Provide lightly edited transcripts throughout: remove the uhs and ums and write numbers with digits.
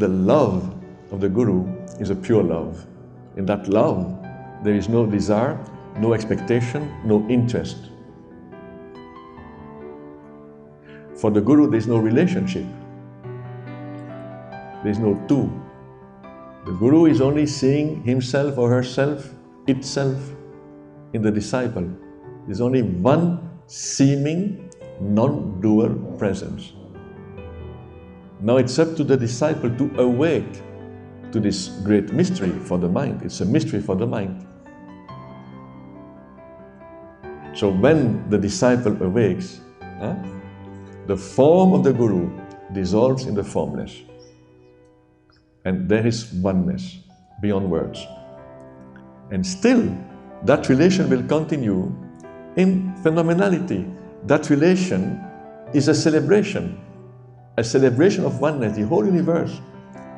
the love of the Guru is a pure love. In that love, there is no desire, no expectation, no interest. For the Guru, there is no relationship. There is no two. The Guru is only seeing himself or herself, itself, in the disciple. There is only one seeming, non-dual presence. Now it's up to the disciple to awake to this great mystery for the mind. It's a mystery for the mind. So when the disciple awakes, the form of the Guru dissolves in the formless. And there is oneness beyond words. And still, that relation will continue in phenomenality. That relation is a celebration of oneness. The whole universe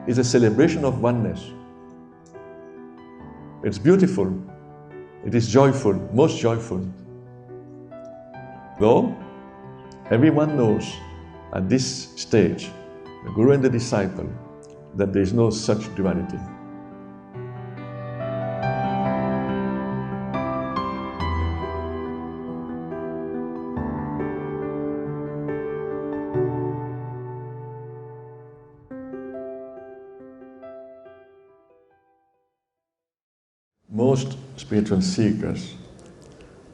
is a celebration of oneness. It's beautiful. It is joyful, most joyful. Though everyone knows at this stage, the Guru and the disciple, that there is no such duality. Most spiritual seekers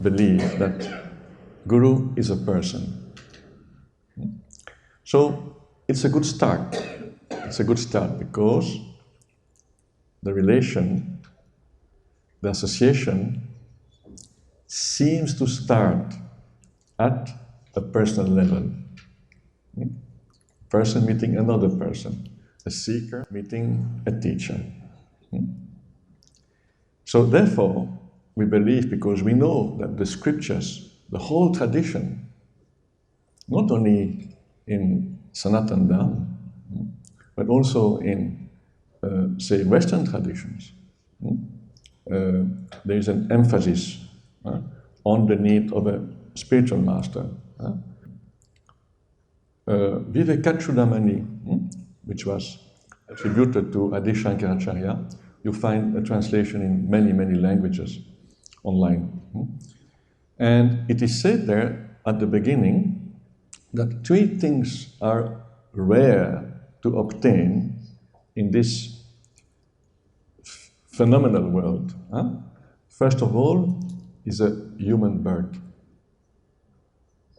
believe that Guru is a person. So it's a good start. It's a good start because the relation, the association seems to start at a personal level. Person meeting another person, a seeker meeting a teacher. So therefore, we believe, because we know that the scriptures, the whole tradition, not only in Sanatana Dharma, but also in, say, Western traditions, there is an emphasis on the need of a spiritual master. Vivekachudamani, which was attributed to Adi Shankaracharya, you find a translation in many, many languages online. And it is said there at the beginning that three things are rare to obtain in this phenomenal world. First of all is a human birth.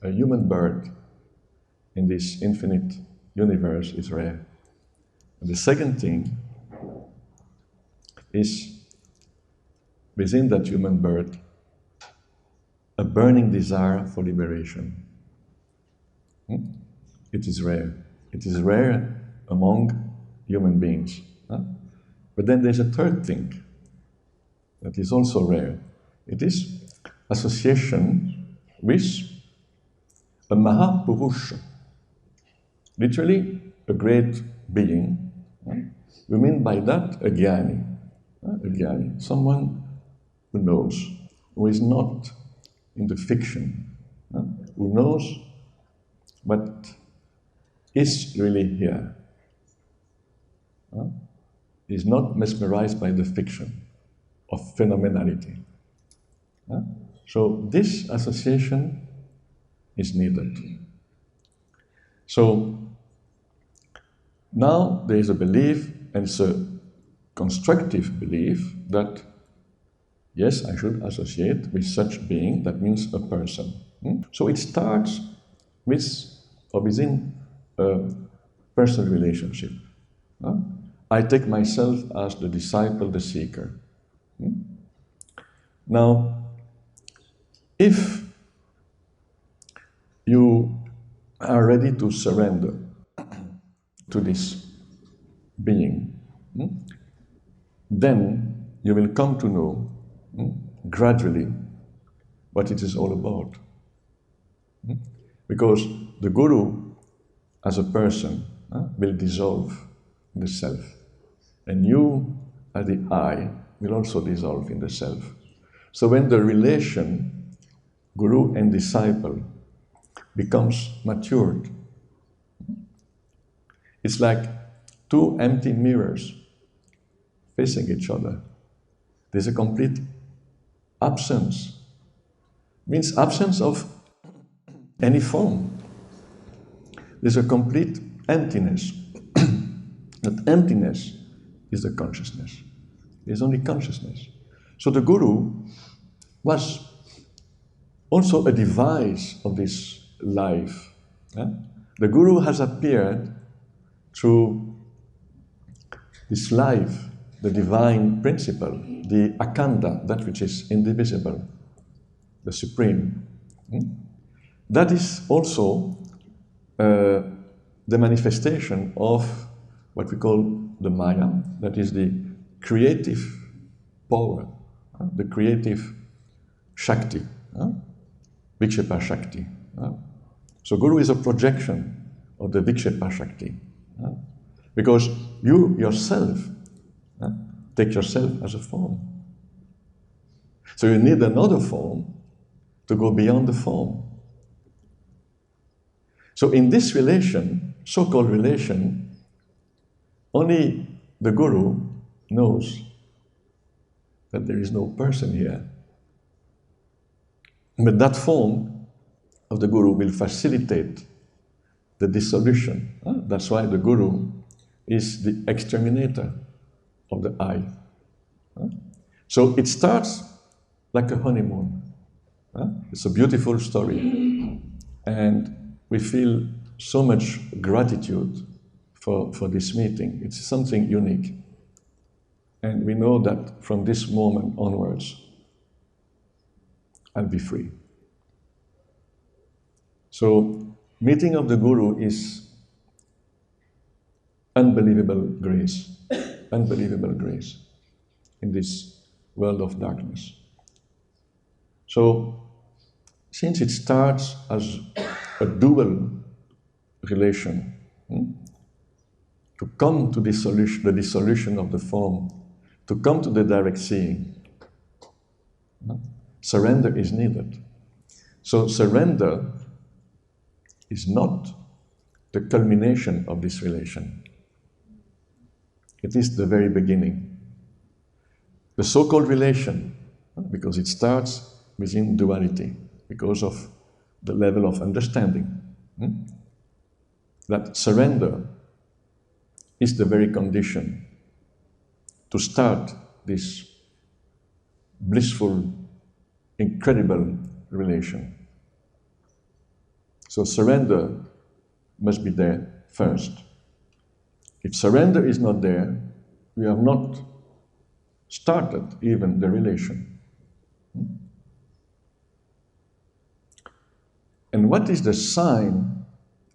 A human birth in this infinite universe is rare. And the second thing is, within that human birth, a burning desire for liberation. It is rare. It is rare among human beings. But then there's a third thing that is also rare. It is association with a Mahapurusha, literally a great being. We mean by that a Jnani, someone who knows, who is not in the fiction, who knows but is really here, is not mesmerized by the fiction of phenomenality. So this association is needed. So now there is a belief, and it's a constructive belief, that yes, I should associate with such being, that means a person. So it starts with or within a personal relationship. I take myself as the disciple, the seeker. Now, if you are ready to surrender to this being, then you will come to know gradually what it is all about. Because the Guru, as a person, will dissolve in the self. And you, as the I, will also dissolve in the self. So when the relation, Guru and disciple, becomes matured, it's like two empty mirrors facing each other. There's a complete absence. Means absence of any form. There's a complete emptiness. That emptiness is the consciousness. There's only consciousness. So the Guru was also a device of this life. The Guru has appeared through this life, the divine principle, the Akhanda, that which is indivisible, the supreme. That is also the manifestation of what we call the Maya, that is the creative power, the creative Shakti, Vikshepa Shakti. So Guru is a projection of the Vikshepa Shakti. Because you yourself take yourself as a form. So you need another form to go beyond the form. So in this relation, so-called relation, only the Guru knows that there is no person here. But that form of the Guru will facilitate the dissolution. That's why the Guru is the exterminator of the I. So it starts like a honeymoon. It's a beautiful story. And we feel so much gratitude for this meeting. It's something unique. And we know that from this moment onwards, I'll be free. So, meeting of the Guru is unbelievable grace in this world of darkness. So, since it starts as a dual relation, to come to the dissolution of the form, to come to the direct seeing, surrender is needed. So surrender is not the culmination of this relation. It is the very beginning. The so-called relation, because it starts within duality, because of the level of understanding, that surrender is the very condition to start this blissful, incredible relation. So surrender must be there first. If surrender is not there, we have not started even the relation. And what is the sign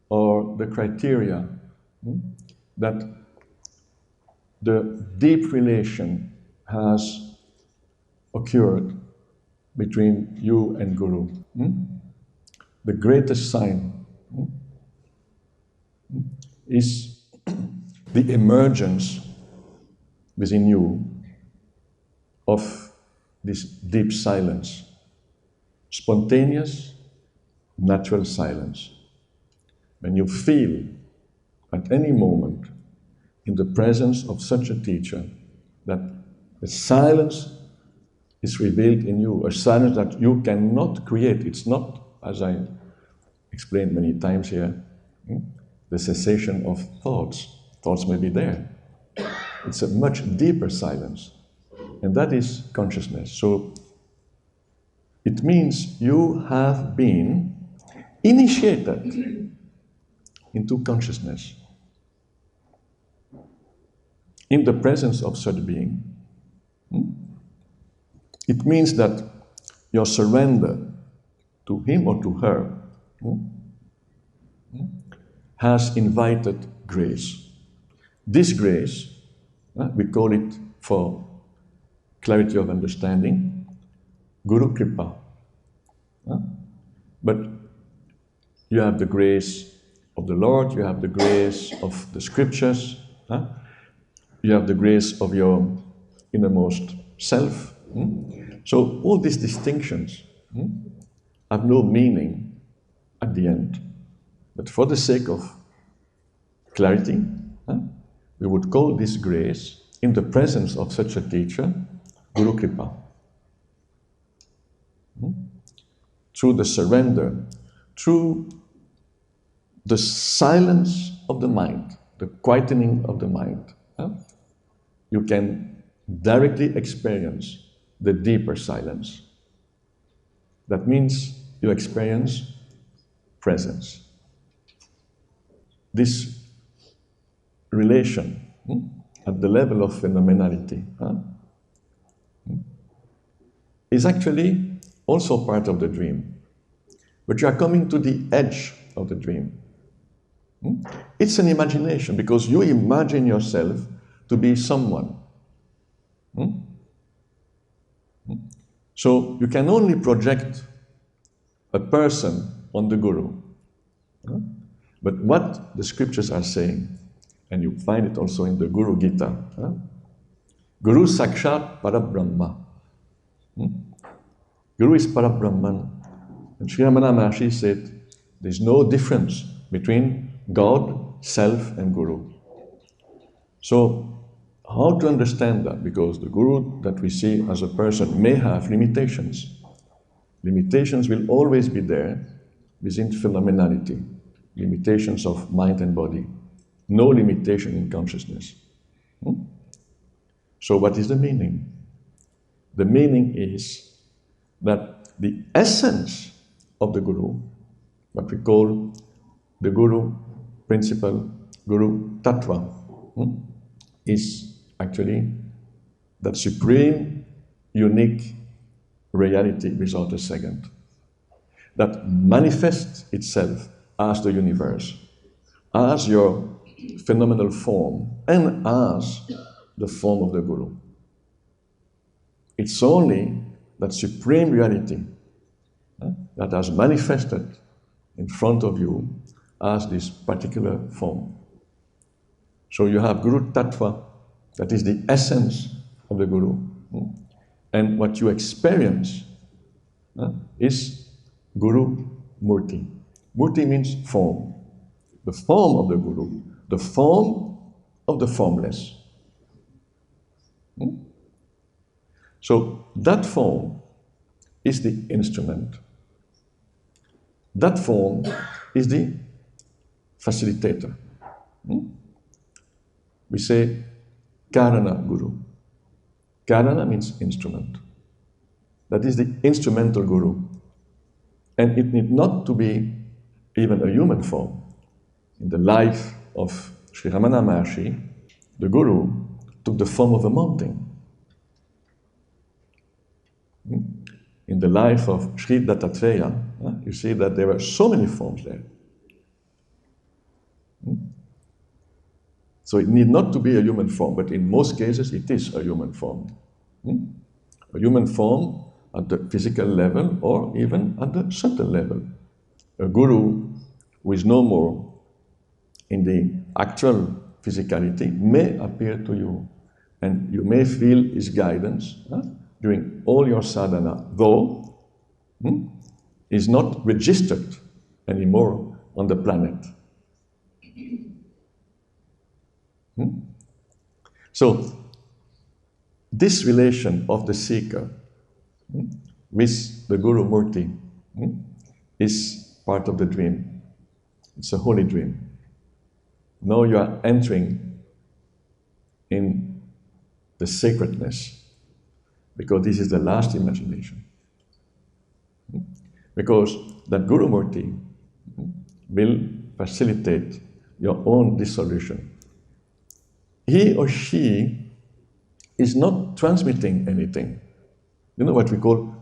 or the criteria that the deep relation has occurred between you and Guru? The greatest sign is the emergence within you of this deep silence, spontaneous, natural silence. When you feel at any moment in the presence of such a teacher that the silence is revealed in you, a silence that you cannot create. It's not, as I explained many times here, the cessation of thoughts. Thoughts may be there. It's a much deeper silence, and that is consciousness. So it means you have been initiated into consciousness in the presence of such being. It means that your surrender to him or to her has invited grace. This grace, we call it, for clarity of understanding, Guru Kripa. But you have the grace of the Lord, you have the grace of the scriptures, you have the grace of your innermost self. So all these distinctions have no meaning at the end. But for the sake of clarity, we would call this grace, in the presence of such a teacher, Guru Kripa. Through the surrender, through the silence of the mind, the quietening of the mind, you can directly experience the deeper silence. That means you experience presence. This relation at the level of phenomenality is actually also part of the dream. But you are coming to the edge of the dream. It's an imagination because you imagine yourself to be someone. So you can only project a person on the Guru. But what the scriptures are saying, and you find it also in the Guru Gita, Guru Sakshat Parabrahma. Guru is Parabrahman. And Sri Ramana Maharshi said, there's no difference between God, Self, and Guru. So, how to understand that? Because the Guru that we see as a person may have limitations. Limitations will always be there within phenomenality. Limitations of mind and body. No limitation in consciousness. So what is the meaning? The meaning is that the essence of the Guru, what we call the Guru principle, Guru Tattva, is actually that supreme, unique reality without a second, that manifests itself as the universe, as your phenomenal form, and as the form of the Guru. It's only that supreme reality that has manifested in front of you as this particular form. So you have Guru Tattva, that is the essence of the Guru. And what you experience is Guru Murti. Murti means form. The form of the Guru, the form of the formless. So that form is the instrument. That form is the facilitator. We say Karana Guru. Karana means instrument. That is the instrumental Guru. And it need not to be even a human form. In the life of Sri Ramana Maharshi, the Guru took the form of a mountain. In the life of Sri Dattatreya, you see that there were so many forms there. So it need not to be a human form, but in most cases it is a human form. A human form at the physical level or even at the subtle level. A Guru who is no more in the actual physicality may appear to you, and you may feel his guidance during all your sadhana, though is not registered anymore on the planet. So, this relation of the seeker with the Guru Murti is part of the dream. It's a holy dream. Now you are entering in the sacredness, because this is the last imagination. Because that Guru Murti will facilitate your own dissolution. He or she is not transmitting anything. You know what we call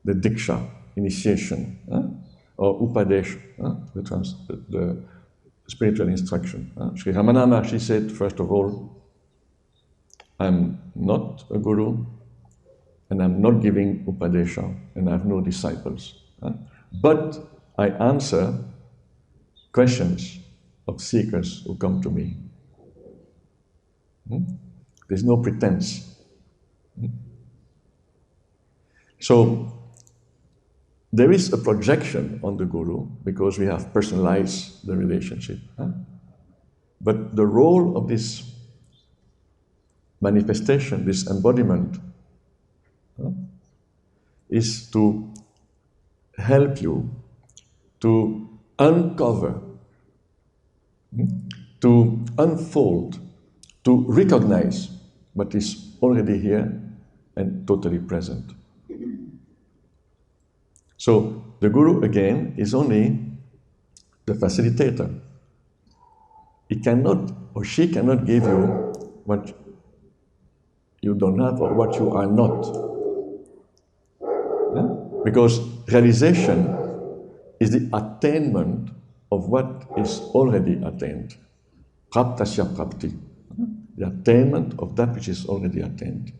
the Diksha, initiation, or Upadesha, the spiritual instruction. Sri Ramana Maharshi said, first of all, I'm not a guru, and I'm not giving Upadesha, and I have no disciples. But I answer questions of seekers who come to me. There's no pretense. So, there is a projection on the Guru because we have personalized the relationship. But the role of this manifestation, this embodiment, is to help you to uncover, to unfold, to recognize what is already here and totally present. So the Guru, again, is only the facilitator. He cannot or she cannot give you what you don't have or what you are not. Yeah? Because realization is the attainment of what is already attained. Praptasya prapti. The attainment of that which is already attained.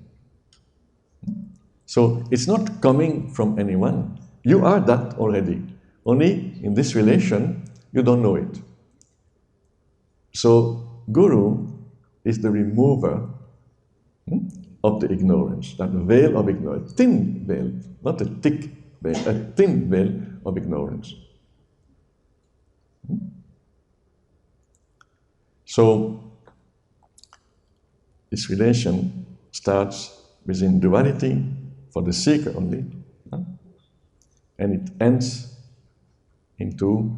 So it's not coming from anyone. You are that already. Only in this relation, you don't know it. So Guru is the remover of the ignorance, that veil of ignorance, thin veil, not a thick veil, a thin veil of ignorance. So this relation starts within duality for the seeker only, and it ends into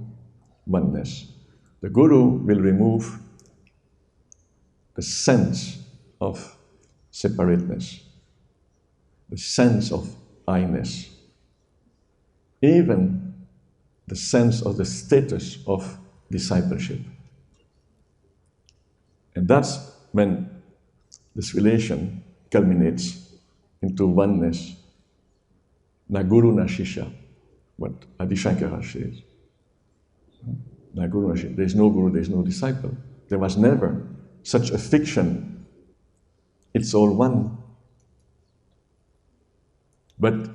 oneness. The Guru will remove the sense of separateness, the sense of I-ness, even the sense of the status of discipleship. And that's when this relation culminates into oneness, na guru na shishya, what Adi Shankara says. Na guru na shishya. There is no guru, there is no disciple. There was never such a fiction. It's all one. But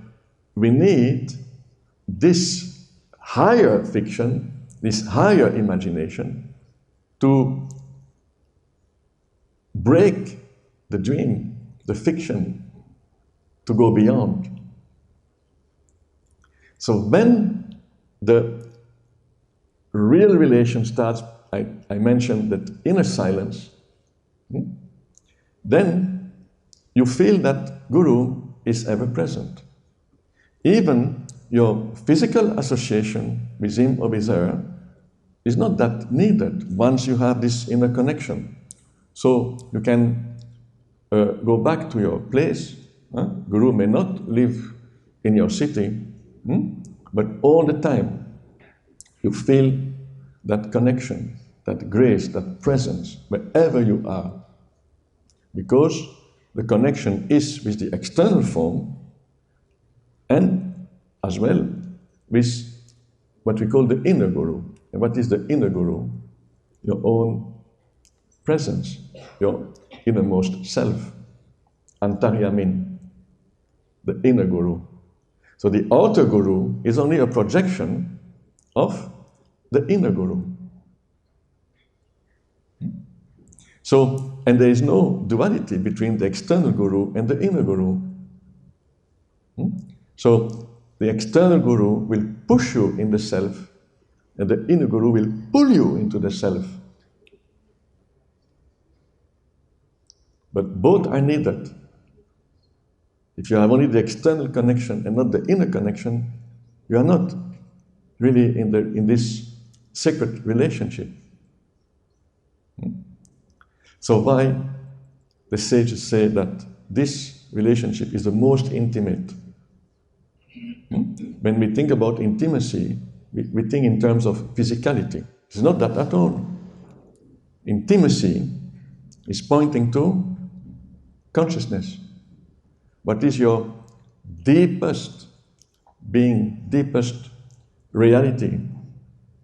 we need this higher fiction, this higher imagination, to break the dream, the fiction, to go beyond. So when the real relation starts, I mentioned that inner silence, then you feel that Guru is ever present. Even your physical association with him or with her is not that needed once you have this inner connection. So you can go back to your place. Guru may not live in your city, but all the time you feel that connection, that grace, that presence, wherever you are. Because the connection is with the external form and as well with what we call the inner Guru. And what is the inner Guru? Your own presence, your innermost self, Antaryamin, the inner Guru. So the outer Guru is only a projection of the inner Guru. So, and there is no duality between the external Guru and the inner Guru. So the external Guru will push you in the self, and the inner Guru will pull you into the self. But both are needed. If you have only the external connection and not the inner connection, you are not really in this sacred relationship. So why the sages say that this relationship is the most intimate? When we think about intimacy, we think in terms of physicality. It's not that at all. Intimacy is pointing to consciousness. What is your deepest being, deepest reality?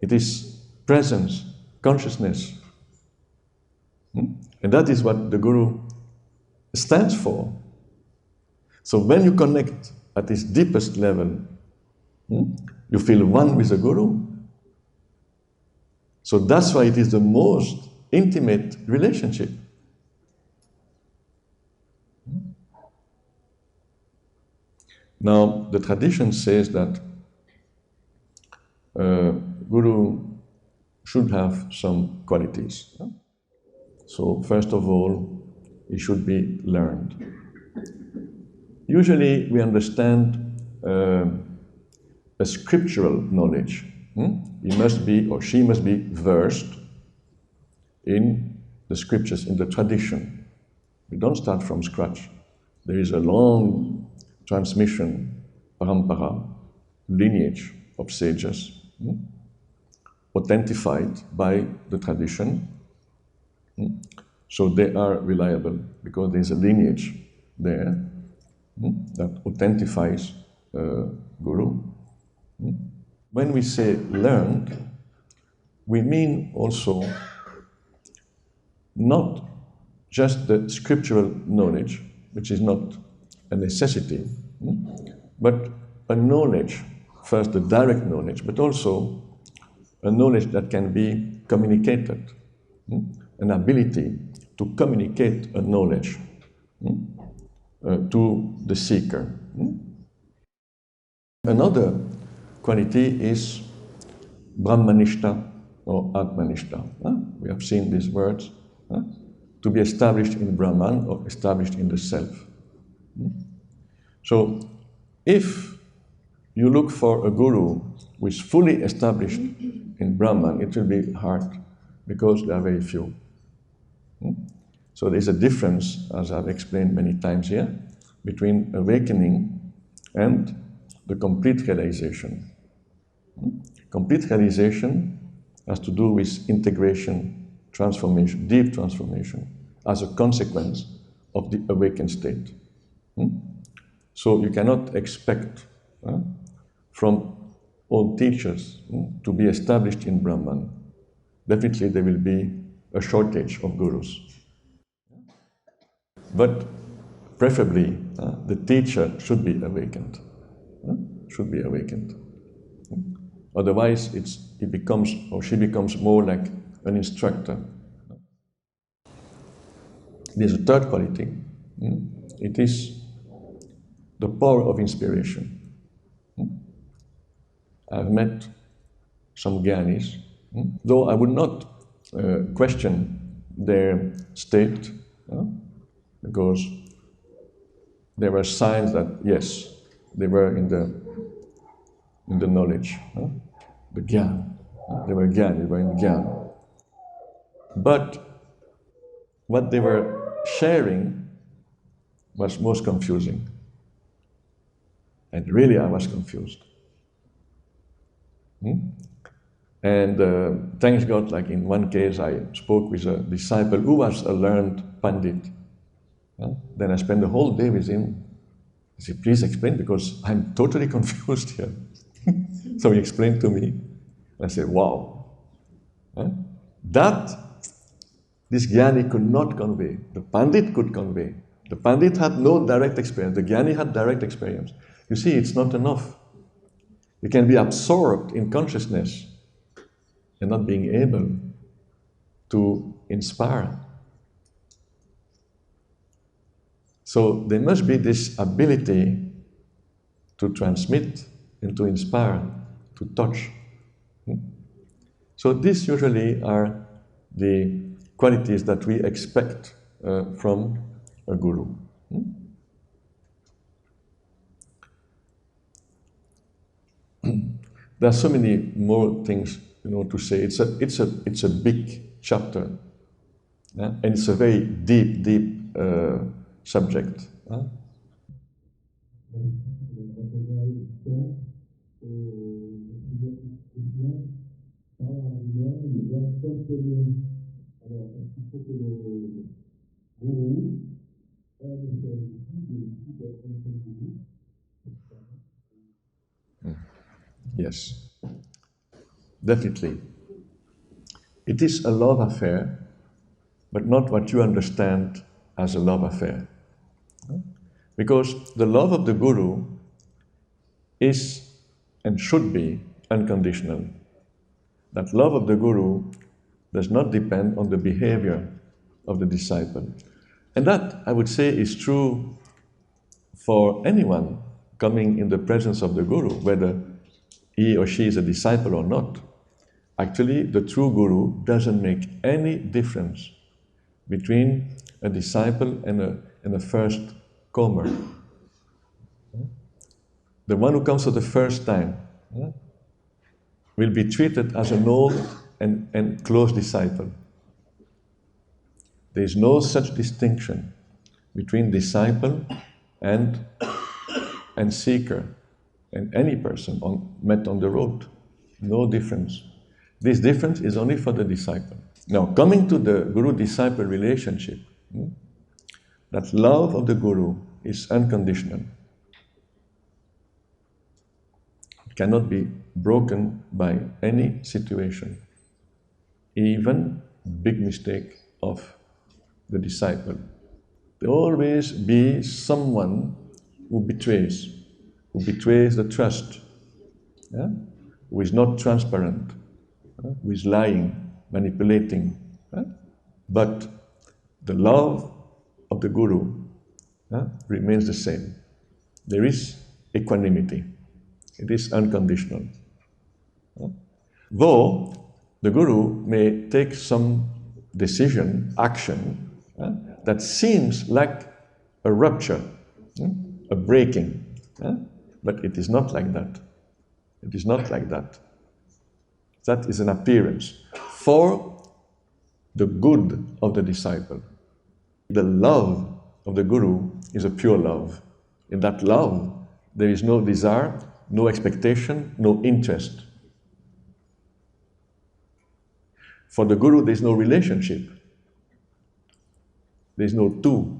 It is presence, consciousness. And that is what the Guru stands for. So when you connect at this deepest level, you feel one with the Guru. So that's why it is the most intimate relationship. Now, the tradition says that Guru should have some qualities. So, first of all, it should be learned. Usually we understand a scriptural knowledge. He must be, or she must be, versed in the scriptures, in the tradition. We don't start from scratch. There is a long transmission, parampara, lineage of sages, authentified by the tradition. So they are reliable because there's a lineage there that authentifies Guru. When we say learned, we mean also not just the scriptural knowledge, which is not a necessity, but a knowledge, first the direct knowledge, but also a knowledge that can be communicated, an ability to communicate a knowledge to the seeker. Another quality is Brahmanishta or Atmanishta. We have seen these words. To be established in Brahman or established in the self. So, if you look for a guru who is fully established in Brahman, it will be hard because there are very few. So there's a difference, as I've explained many times here, between awakening and the complete realization. Complete realization has to do with integration, transformation, deep transformation, as a consequence of the awakened state. So you cannot expect from all teachers to be established in Brahman. Definitely there will be a shortage of gurus. But preferably the teacher should be awakened. Should be awakened. Otherwise it becomes, or she becomes more like an instructor. There's a third quality. It is the power of inspiration. I've met some Gyanis, though I would not question their state, because there were signs that, yes, they were in the knowledge, the Gyan. They were Gyan, they were in Gyan. But what they were sharing was most confusing. And really I was confused. And thanks God, like in one case I spoke with a disciple who was a learned Pandit. Then I spent the whole day with him. I said, please explain, because I'm totally confused here. So he explained to me. I said, wow. That this Jnani could not convey. The Pandit could convey. The Pandit had no direct experience. The Jnani had direct experience. You see, it's not enough. You can be absorbed in consciousness and not being able to inspire. So there must be this ability to transmit and to inspire, to touch. So these usually are the qualities that we expect from a guru. There are so many more things, to say. It's a big chapter, and it's a very deep subject. Yes, definitely. It is a love affair, but not what you understand as a love affair. Because the love of the guru is and should be unconditional. That love of the guru does not depend on the behavior of the disciple. And that, I would say, is true for anyone coming in the presence of the guru, whether he or she is a disciple or not. Actually, the true guru doesn't make any difference between a disciple and a first comer. The one who comes for the first time will be treated as an old and close disciple. There is no such distinction between disciple and seeker and any person met on the road. No difference. This difference is only for the disciple. Now, coming to the guru-disciple relationship, that love of the guru is unconditional. It cannot be broken by any situation, even big mistake of the disciple. There will always be someone who betrays the trust, who is not transparent, who is lying, manipulating. But the love of the guru remains the same. There is equanimity. It is unconditional. Though the guru may take some decision, action, that seems like a rupture, a breaking, but it is not like that. It is not like that. That is an appearance for the good of the disciple. The love of the guru is a pure love. In that love, there is no desire, no expectation, no interest. For the guru, there is no relationship. There is no two.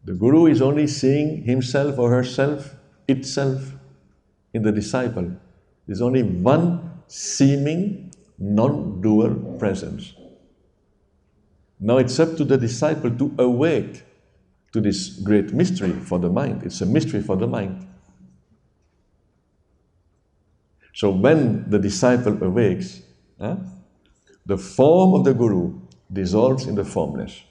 The guru is only seeing himself or herself, itself, in the disciple. There is only one seeming, non-dual presence. Now it's up to the disciple to awake to this great mystery for the mind. It's a mystery for the mind. So when the disciple awakes, the form of the guru dissolves in the formless.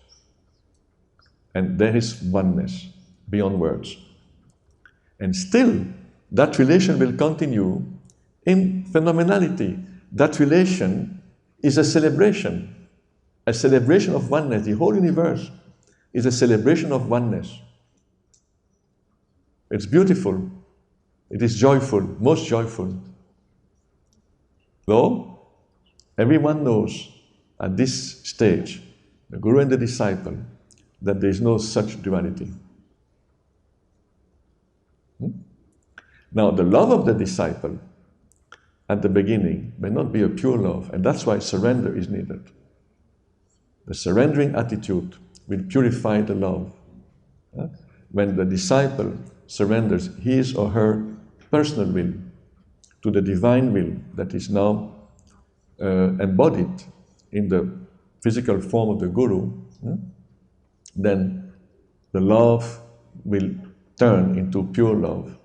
And there is oneness beyond words. And still, that relation will continue in phenomenality. That relation is a celebration of oneness. The whole universe is a celebration of oneness. It's beautiful. It is joyful, most joyful. Though everyone knows at this stage, the guru and the disciple, that there is no such duality. Now, the love of the disciple at the beginning may not be a pure love, and that's why surrender is needed. The surrendering attitude will purify the love. When the disciple surrenders his or her personal will to the divine will that is now embodied in the physical form of the guru, then the love will turn into pure love.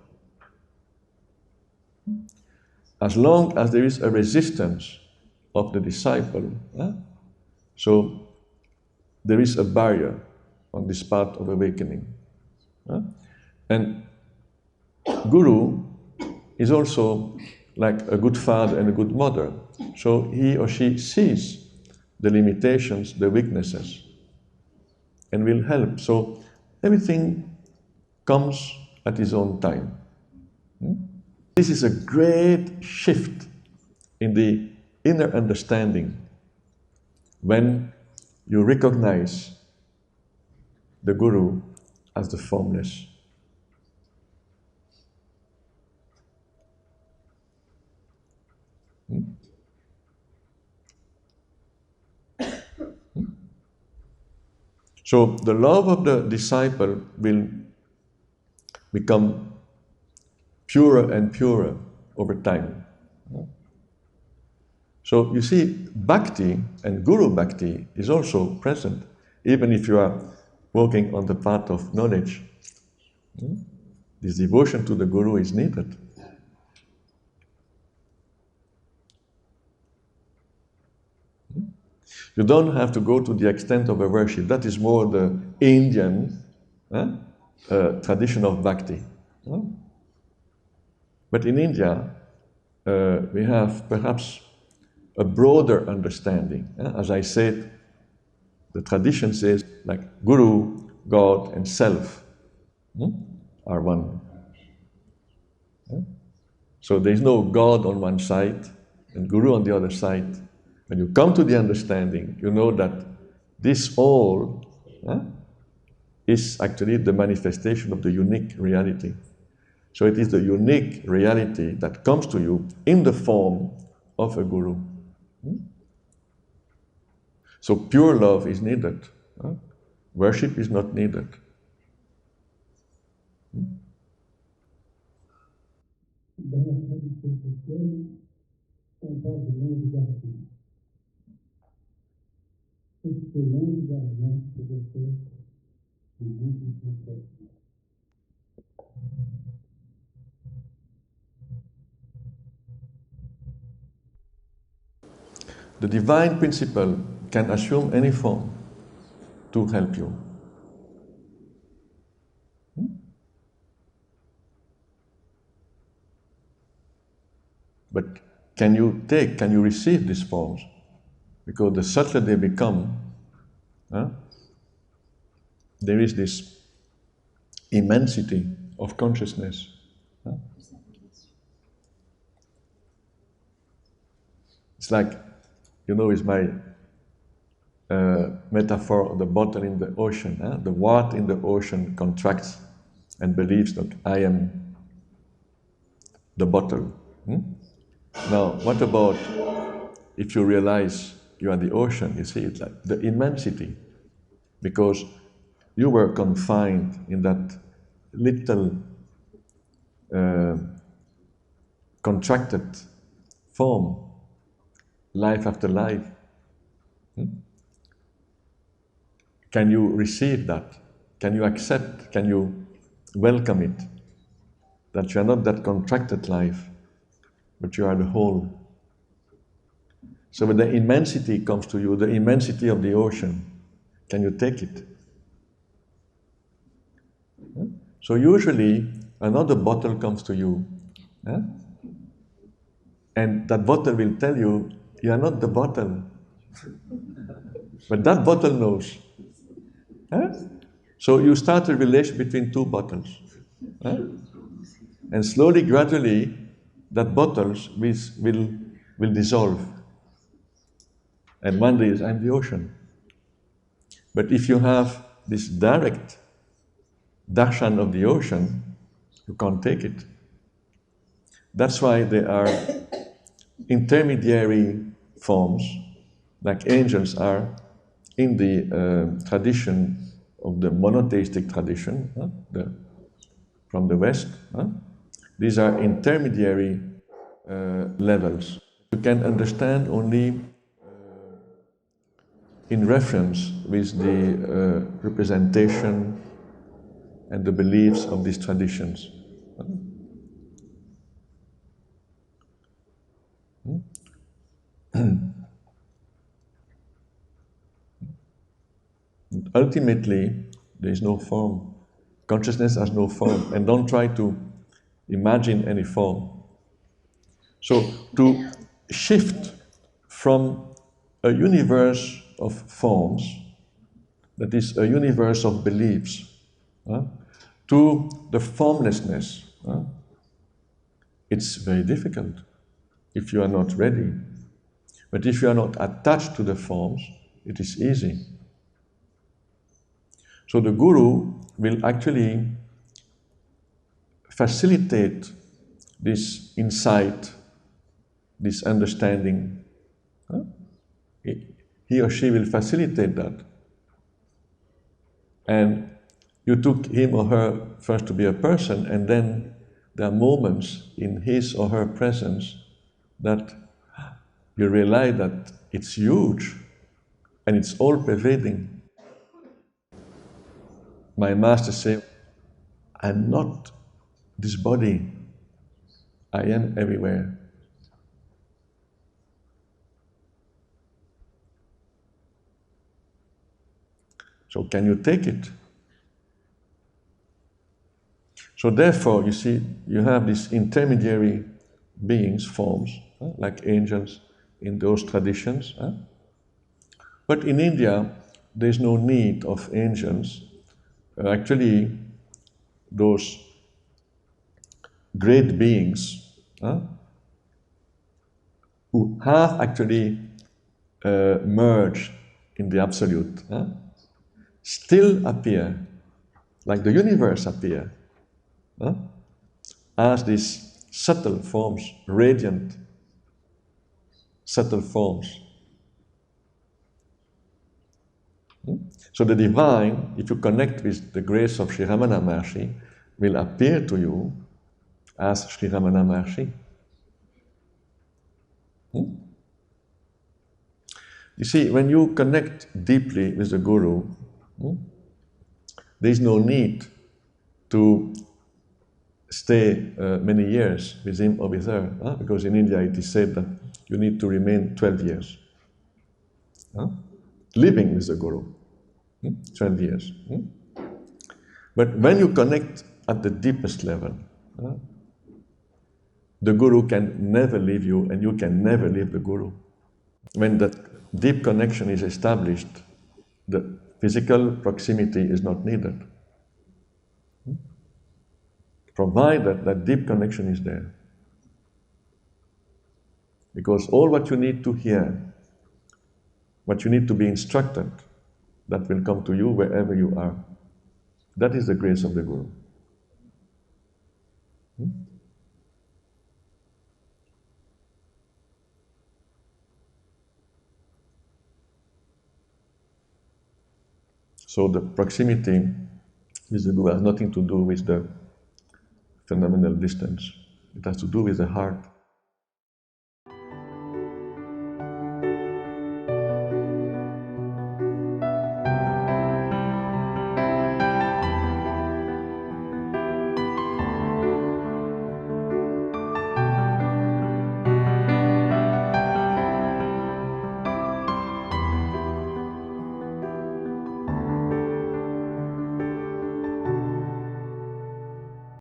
As long as there is a resistance of the disciple, so there is a barrier on this path of awakening. And guru is also like a good father and a good mother. So he or she sees the limitations, the weaknesses, and will help. So everything comes at his own time. This is a great shift in the inner understanding when you recognize the guru as the formless. So the love of the disciple will become purer and purer over time. So you see, bhakti and guru bhakti is also present, even if you are walking on the path of knowledge. This devotion to the guru is needed. You don't have to go to the extent of a worship. That is more the Indian tradition of bhakti. But in India, we have perhaps a broader understanding. As I said, The tradition says like Guru, God, and Self are one. So there is no God on one side and Guru on the other side. When you come to the understanding, you know that this all is actually the manifestation of the unique reality. So it is the unique reality that comes to you in the form of a Guru. So pure love is needed. Worship is not needed. The divine principle can assume any form to help you. But can you receive these forms? Because the subtler they become, there is this immensity of consciousness. It's like, is my metaphor of the bottle in the ocean. The water in the ocean contracts and believes that I am the bottle. Now, what about if you realize you are the ocean? You see, it's like the immensity, because you were confined in that little contracted form, life after life. Can you receive that? Can you accept? Can you welcome it? That you are not that contracted life, but you are the whole. So when the immensity comes to you, the immensity of the ocean, can you take it? So usually another bottle comes to you, and that bottle will tell you, you are not the bottle. But that bottle knows. So you start a relation between two bottles. And slowly, gradually, that bottles will dissolve. And one day I'm the ocean. But if you have this direct darshan of the ocean, you can't take it. That's why there are intermediary forms, like angels are, in the tradition of the monotheistic tradition, from the West. These are intermediary levels. You can understand only in reference with the representation and the beliefs of these traditions. Ultimately, there is no form. Consciousness has no form, and don't try to imagine any form. So, to shift from a universe of forms, that is a universe of beliefs, to the formlessness, it's very difficult if you are not ready. But if you are not attached to the forms, it is easy. So the Guru will actually facilitate this insight, this understanding. He or she will facilitate that. And you took him or her first to be a person, and then there are moments in his or her presence that you realize that it's huge and it's all pervading. My master said, I'm not this body, I am everywhere. So can you take it? So therefore, you see, you have these intermediary beings, forms, like angels in those traditions. But in India, there's no need of angels. Actually, those great beings who have actually merged in the Absolute still appear, like the universe appear, as these subtle forms, radiant subtle forms. So the divine, if you connect with the grace of Sri Ramana Maharshi, will appear to you as Sri Ramana Maharshi. You see, when you connect deeply with the Guru, there is no need to stay many years with him or with her, because in India it is said that you need to remain 12 years living with the Guru. 12 years. But when you connect at the deepest level, the Guru can never leave you and you can never leave the Guru. When that deep connection is established, the physical proximity is not needed, provided that deep connection is there. Because all what you need to hear, what you need to be instructed, that will come to you wherever you are. That is the grace of the Guru. So the proximity with the Guru has nothing to do with the phenomenal distance. It has to do with the heart.